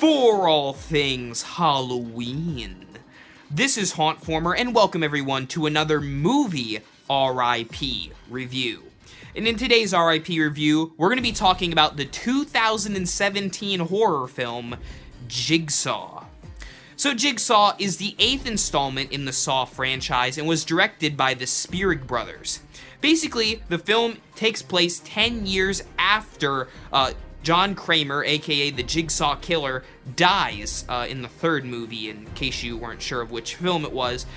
for all things Halloween. This is Hauntformer, and welcome everyone to another movie R.I.P. review. And in today's R.I.P. review, we're going to be talking about the 2017 horror film, Jigsaw. So Jigsaw is the 8th installment in the Saw franchise and was directed by the Spierig brothers. Basically, the film takes place 10 years after John Kramer, aka the Jigsaw Killer, dies in the third movie, in case you weren't sure of which film it was.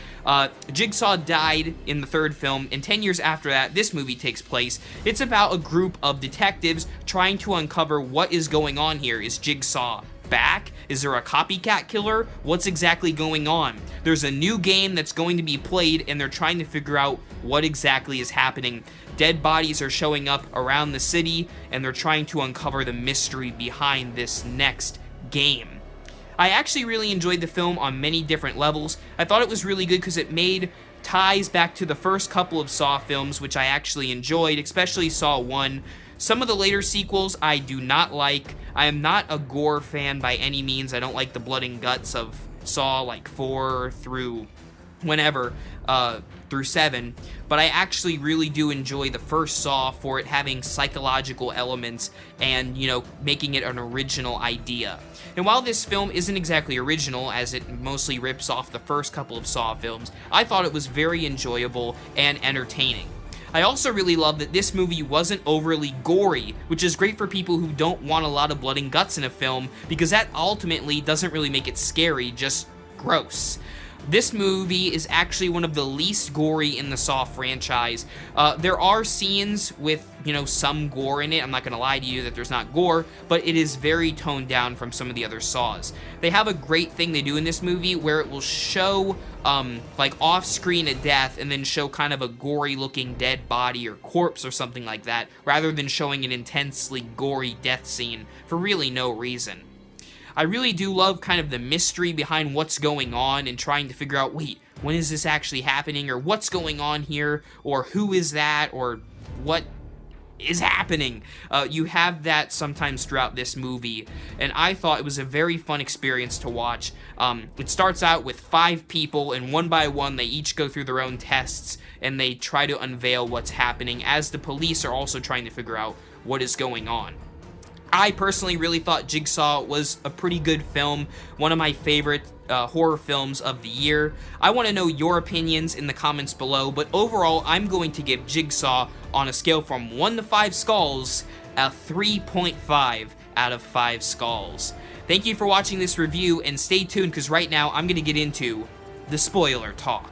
Jigsaw died in the third film, and 10 years after that, this movie takes place. It's about a group of detectives trying to uncover what is going on here. Is Jigsaw back? Is there a copycat killer? What's exactly going on? There's a new game that's going to be played, and they're trying to figure out what exactly is happening. Dead bodies are showing up around the city, and they're trying to uncover the mystery behind this next game. I actually really enjoyed the film on many different levels. I thought it was really good because it made ties back to the first couple of Saw films, which I actually enjoyed, especially Saw 1. Some of the later sequels I do not like. I am not a gore fan by any means. I don't like the blood and guts of Saw, like 4 through whenever, through 7, but I actually really do enjoy the first Saw for it having psychological elements and, you know, making it an original idea. And while this film isn't exactly original, as it mostly rips off the first couple of Saw films, I thought it was very enjoyable and entertaining. I also really love that this movie wasn't overly gory, which is great for people who don't want a lot of blood and guts in a film, because that ultimately doesn't really make it scary, just gross. This movie is actually one of the least gory in the Saw franchise. There are scenes with, you know, some gore in it. I'm not going to lie to you that there's not gore, but it is very toned down from some of the other Saws. They have a great thing they do in this movie where it will show, like, off-screen a death and then show kind of a gory-looking dead body or corpse or something like that, rather than showing an intensely gory death scene for really no reason. I really do love kind of the mystery behind what's going on and trying to figure out, wait, when is this actually happening, or what's going on here, or who is that, or what is happening. You have that sometimes throughout this movie, and I thought it was a very fun experience to watch. It starts out with 5 people, and one by one they each go through their own tests, and they try to unveil what's happening as the police are also trying to figure out what is going on. I personally really thought Jigsaw was a pretty good film, one of my favorite horror films of the year. I want to know your opinions in the comments below, but overall, I'm going to give Jigsaw, on a scale from 1 to 5 skulls, a 3.5 out of 5 skulls. Thank you for watching this review, and stay tuned, because right now, I'm going to get into the spoiler talk.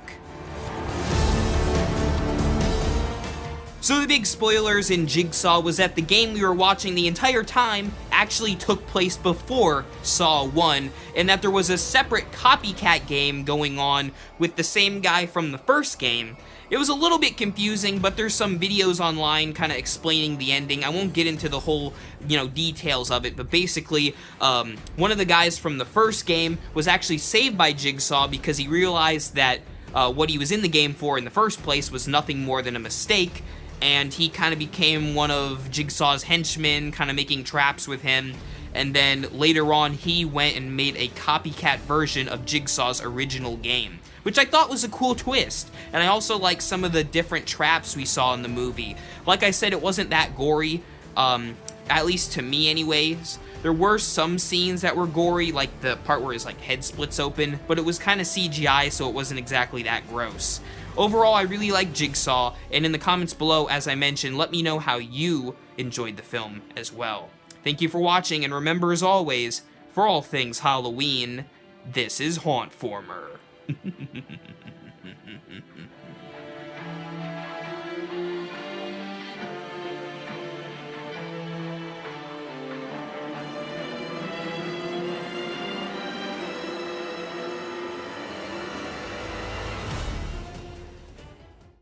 So the big spoilers in Jigsaw was that the game we were watching the entire time actually took place before Saw 1, and that there was a separate copycat game going on with the same guy from the first game. It was a little bit confusing, but there's some videos online kind of explaining the ending. I won't get into the whole, you know, details of it, but basically, one of the guys from the first game was actually saved by Jigsaw because he realized that what he was in the game for in the first place was nothing more than a mistake, and he kind of became one of Jigsaw's henchmen, kind of making traps with him, and then later on he went and made a copycat version of Jigsaw's original game, which I thought was a cool twist, and I also like some of the different traps we saw in the movie. Like I said, it wasn't that gory, at least to me anyways. There were some scenes that were gory, like the part where his head splits open, but it was kind of CGI, so it wasn't exactly that gross. Overall, I really like Jigsaw, and in the comments below, as I mentioned, let me know how you enjoyed the film as well. Thank you for watching, and remember, as always, for all things Halloween, this is Hauntformer.